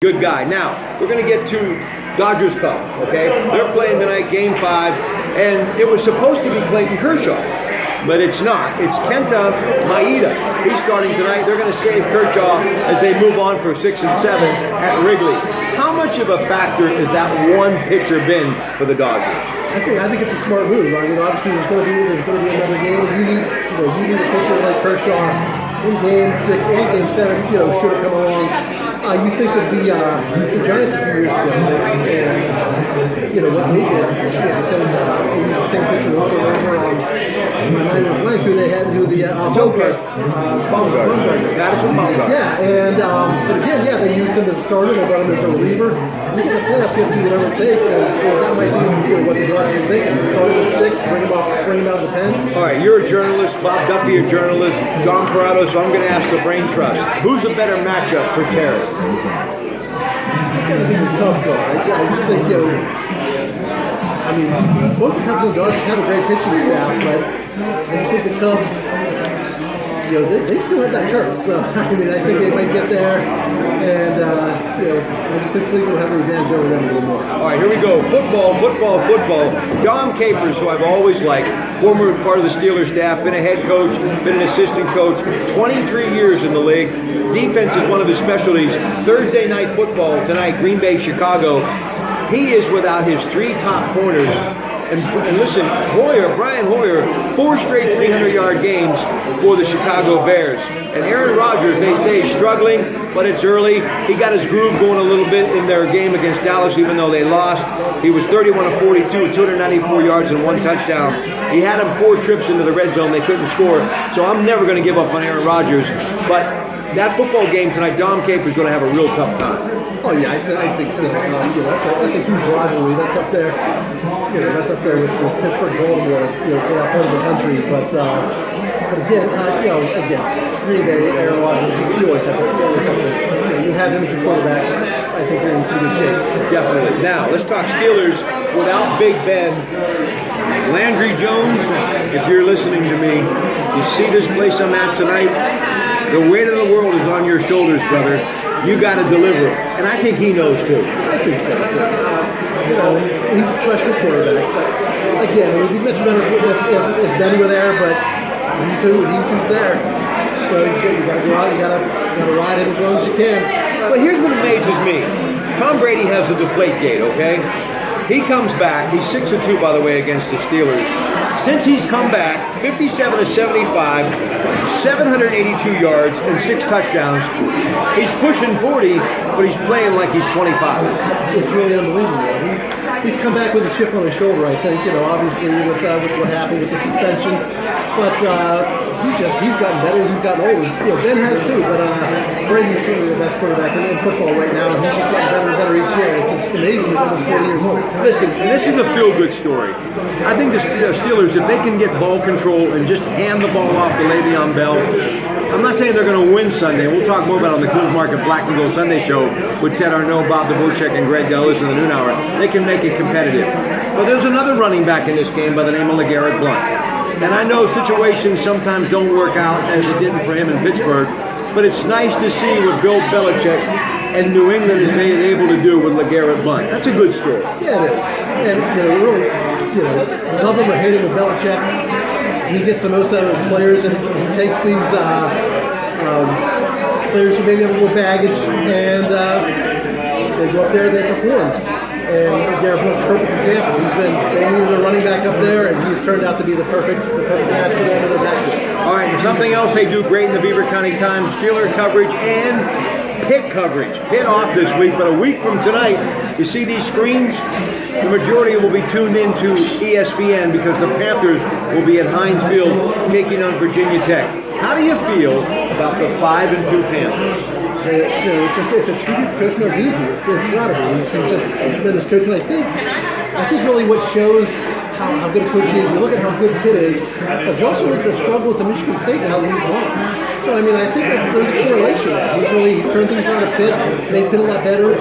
Good guy. Now, we're going to get to Dodgers Cubs, okay? They're playing tonight, Game 5, and it was supposed to be Clayton Kershaw, but it's not. It's Kenta Maeda. He's starting tonight. They're going to save Kershaw as they move on for 6 and 7 at Wrigley. How much of a factor is that one pitcher been for the Dodgers? I think it's a smart move. I mean, obviously there's going to be another game. You need a pitcher like Kershaw in Game 6 and Game 7. Should have come along. You think of the Giants a few years ago, and what they did. They used the same pitcher over and over on my mind of blank who they had to do the Bumgarner. Yeah, and but again, they used him as a starter. They brought him as a reliever. You get the playoffs, you have to do whatever it takes, and so that might be what the Dodgers are thinking. Start at 6, bring him out of the pen. All right, you're a journalist, Bob Duffy a journalist, John Pratte, so I'm going to ask the brain trust. Who's a better matchup for Terry? I kind of think the Cubs are. I just think, both the Cubs and the Dodgers have a great pitching staff, but I just think the Cubs, they still have that curse. So, I think they might get there, and, I just think Cleveland will have the advantage over them a little more. All right, here we go. Football. Dom Capers, who I've always liked, former part of the Steelers staff, been a head coach, been an assistant coach, 23 years in the league. Defense is one of his specialties. Thursday night football tonight, Green Bay, Chicago. He is without his 3 top corners. And listen, Brian Hoyer, 4 straight 300-yard games for the Chicago Bears. And Aaron Rodgers, they say, struggling, but it's early. He got his groove going a little bit in their game against Dallas, even though they lost. He was 31 of 42 with 294 yards and 1 touchdown. He had him 4 trips into the red zone. They couldn't score. So I'm never going to give up on Aaron Rodgers. But that football game tonight, Dom Capers is going to have a real tough time. Oh yeah, I think so. That's a huge rivalry. That's up there. That's up there with Pittsburgh, Baltimore. For that part of the country. But again, Green Bay, Aaron Rodgers. You always have to. You have him as your quarterback. I think they're in pretty good shape. Definitely. Now let's talk Steelers without Big Ben. Landry Jones, if you're listening to me, you see this place I'm at tonight. The weight of the world is on your shoulders, brother. You got to deliver, and I think he knows too. I think so too. He's a freshman quarterback, but again, it would be much better if Ben were there. But he's who's there. So he's good. You got to go out. You got to ride him as long as you can. But here's what amazes me: Tom Brady has a deflate gate. Okay, he comes back. He's 6-2, by the way, against the Steelers. Since he's come back, 57 of 75, 782 yards, and 6 touchdowns. He's pushing 40, but he's playing like he's 25. It's really unbelievable. He's come back with a chip on his shoulder, I think, obviously with what happened with the suspension. But he's gotten better as he's gotten older. Ben has too, but Brady's certainly the best quarterback in football right now, and he's just gotten better and better each year. It's just amazing he's almost 40 years old. Listen, and this is a feel-good story. I think the Steelers, if they can get ball control and just hand the ball off to Le'Veon Bell, I'm not saying they're going to win Sunday. We'll talk more about it on the Coons Market Black and Gold Sunday Show with Ted Arnaud, Bob DeVocek, and Greg Ellis in the noon hour. They can make it competitive. But there's another running back in this game by the name of LeGarrette Blount. And I know situations sometimes don't work out as it didn't for him in Pittsburgh, but it's nice to see what Bill Belichick and New England has been able to do with LeGarrette Blount. That's a good story. Yeah, it is. And really, love him or hate him with Belichick, he gets the most out of his players, and he takes these players who maybe have a little baggage, and they go up there and they perform. And Garrett Blount's a perfect example. They needed a running back up there, and he's turned out to be the perfect match for them in their backfield. All right, and something else they do great in the Beaver County Times, Steeler coverage and Pitt coverage. Pitt off this week, but a week from tonight, you see these screens? The majority will be tuned into ESPN because the Panthers will be at Heinz Field taking on Virginia Tech. How do you feel about the 5-2 Panthers? It's a tribute to Coach Narduzzi. It's got to be. He's just a tremendous coach, and I think really what shows how good a coach he is. You look at how good Pitt is, but you also look at the struggle with the Michigan State and how he's won. So, I mean, I think there's a correlation. He's turned things around a Pitt, made Pitt a lot better.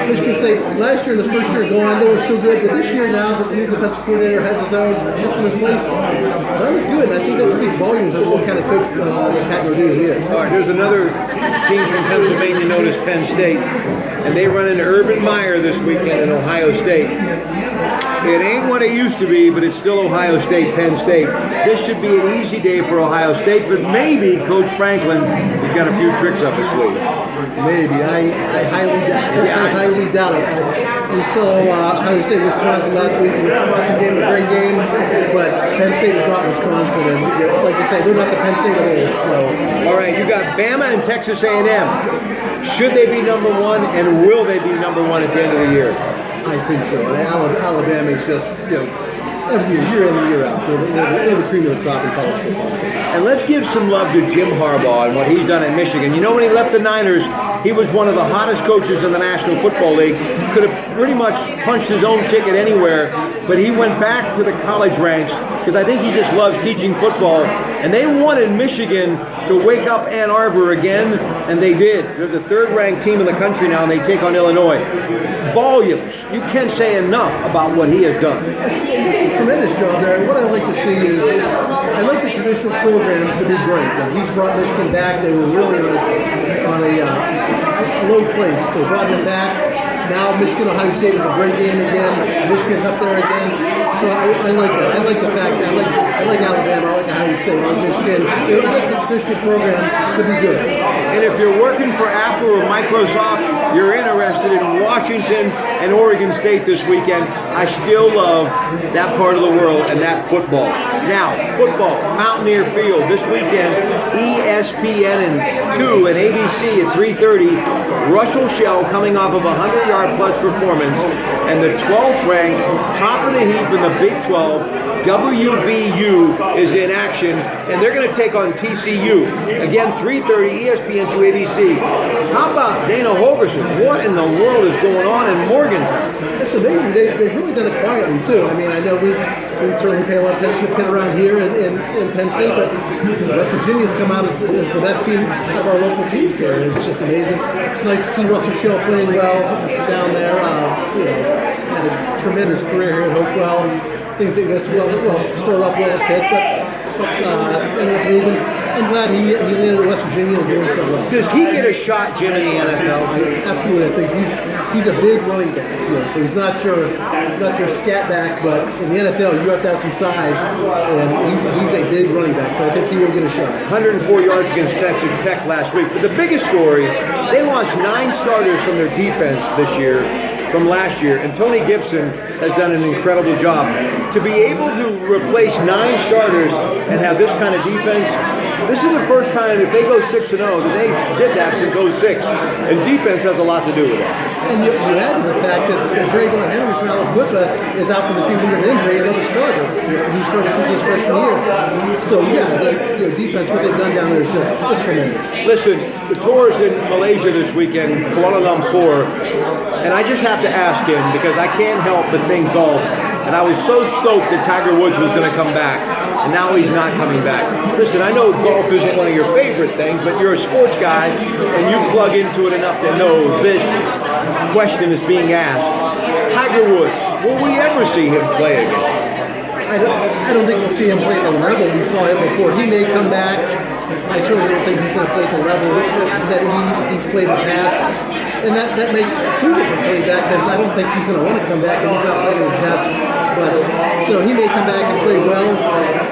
Michigan State, last year and his first year going, they were still good, but this year now that the new defensive coordinator has his own system in place, that was good. And I think that speaks volumes of what kind of coach Pat Nardini is. All right, there's another team from Pennsylvania known as Penn State, and they run into Urban Meyer this weekend in Ohio State. It ain't what it used to be, but it's still Ohio State, Penn State. This should be an easy day for Ohio State, but maybe Coach Franklin has got a few tricks up his sleeve. Maybe. I highly doubt it. We saw Ohio State, Wisconsin last week, and Wisconsin gave a great game, but Penn State is not Wisconsin, and like you say, they're not the Penn State of old. So, all right, you got Bama and Texas A&M. Should they be number one, and will they be number one at the end of the year? I think so. Alabama is just, every year in and year out. They're the cream of the crop in college football. And let's give some love to Jim Harbaugh and what he's done at Michigan. You know, when he left the Niners, he was one of the hottest coaches in the National Football League. Could have pretty much punched his own ticket anywhere, but he went back to the college ranks because I think he just loves teaching football. And they wanted Michigan to wake up Ann Arbor again, and they did. They're the third-ranked team in the country now, and they take on Illinois. Volumes. You can't say enough about what he has done. He's done a tremendous job there, and what I like to see is I like the traditional programs to be great. And he's brought Michigan back. They were really on a low place. They brought him back. Now Michigan, Ohio State is a great game again. Michigan's up there again. So I like that. I like the fact that I like Alabama. I like Ohio State. I like Michigan. I like the traditional programs to be good. And if you're working for Apple or Microsoft, you're interested in Washington and Oregon State this weekend, I still love that part of the world and that football. Now, football, Mountaineer Field this weekend, ESPN and 2 and ABC at 3:30. Russell Shell coming off of a 100-yard plus performance, and the 12th ranked, top of the heap in the Big 12. WVU is in action, and they're going to take on TCU. Again, 3:30, ESPN to ABC. How about Dana Holgerson? What in the world is going on in Morgantown? It's amazing. They've really done it quietly, too. I mean, I know we certainly pay a lot of attention to Pitt around here in Penn State, but West Virginia's come out as the best team of our local teams here. It's just amazing. Nice to see Russell Shell playing well down there. Had a tremendous career here at Hopewell. Things didn't go so well, scored up well at Pitt, but ended up moving. I'm glad he landed at West Virginia and doing so well. Does he get a shot, Jim, in the NFL? Absolutely, I think he's a big running back. So he's not your scat back, but in the NFL you have to have some size, and he's a big running back. So I think he will get a shot. 104 yards against Texas Tech last week. But the biggest story, they lost 9 starters from their defense this year. From last year, and Tony Gibson has done an incredible job. To be able to replace 9 starters and have this kind of defense, this is the first time if they go 6-0 that they did that since 06, and defense has a lot to do with it. And you add to the fact that Draymond Henry from Aliquippa is out for the season with an injury, another starter who started since his freshman year. So yeah, defense, what they've done down there is just tremendous. Listen, the tour is in Malaysia this weekend, Kuala Lumpur, and I just have to ask him because I can't help but think golf. And I was so stoked that Tiger Woods was going to come back, and now he's not coming back. Listen, I know golf isn't one of your favorite things, but you're a sports guy, and you plug into it enough to know this question is being asked. Tiger Woods, will we ever see him play again? I don't think we'll see him play at the level we saw him before. He may come back. I certainly don't think he's going to play at the level that he's played in the past. And that may prove it for coming back because I don't think he's going to want to come back and he's not playing his best. But so he may come back and play well,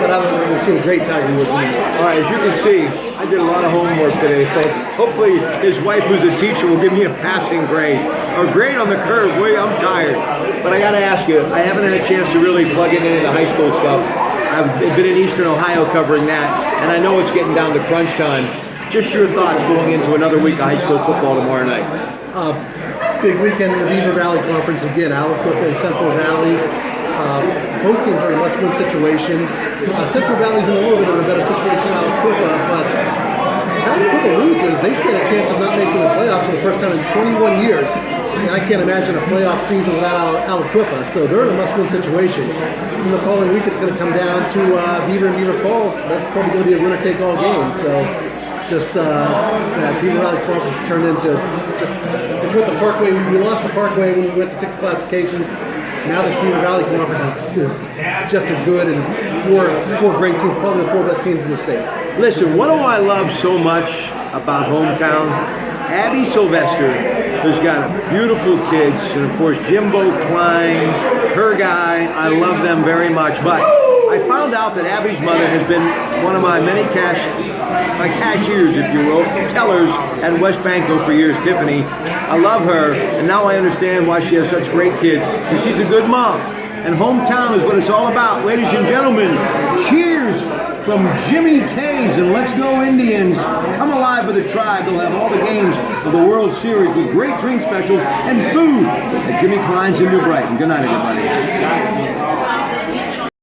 but I don't think we'll see a great Tiger Woods anymore. All right, as you can see, I did a lot of homework today, folks. Hopefully his wife, who's a teacher, will give me a passing grade. Or grade on the curve. Boy, I'm tired. But I got to ask you, I haven't had a chance to really plug in into the high school stuff. I've been in Eastern Ohio covering that, and I know it's getting down to crunch time. Just your thoughts going into another week of high school football tomorrow night. Big weekend in the Beaver Valley Conference again. Aliquippa and Central Valley. Both teams are in a must-win situation. Central Valley's in a little bit of a better situation than Aliquippa, but if Aliquippa loses, they stand a chance of not making the playoffs for the first time in 21 years. And I can't imagine a playoff season without Aliquippa, so they're in a must-win situation. In the following week, it's going to come down to Beaver and Beaver Falls. That's probably going to be a winner-take-all game. So just that Beaver Valley Conference turned into just it's what the Parkway. We lost the Parkway when we went to 6 classifications. Now this Beaver Valley Conference is just as good, and four great teams, probably the 4 best teams in the state. Listen, what do I love so much about hometown? Abby Sylvester has got beautiful kids, and of course Jimbo Klein, her guy. I love them very much. But I found out that Abby's mother has been one of my many cashiers, if you will, tellers at West Banco for years, Tiffany. I love her, and now I understand why she has such great kids, and she's a good mom. And hometown is what it's all about. Ladies and gentlemen, cheers from Jimmy K's, and let's go Indians. Come alive with the Tribe. They'll have all the games of the World Series with great drink specials and food at Jimmy Klein's in New Brighton. Good night, everybody.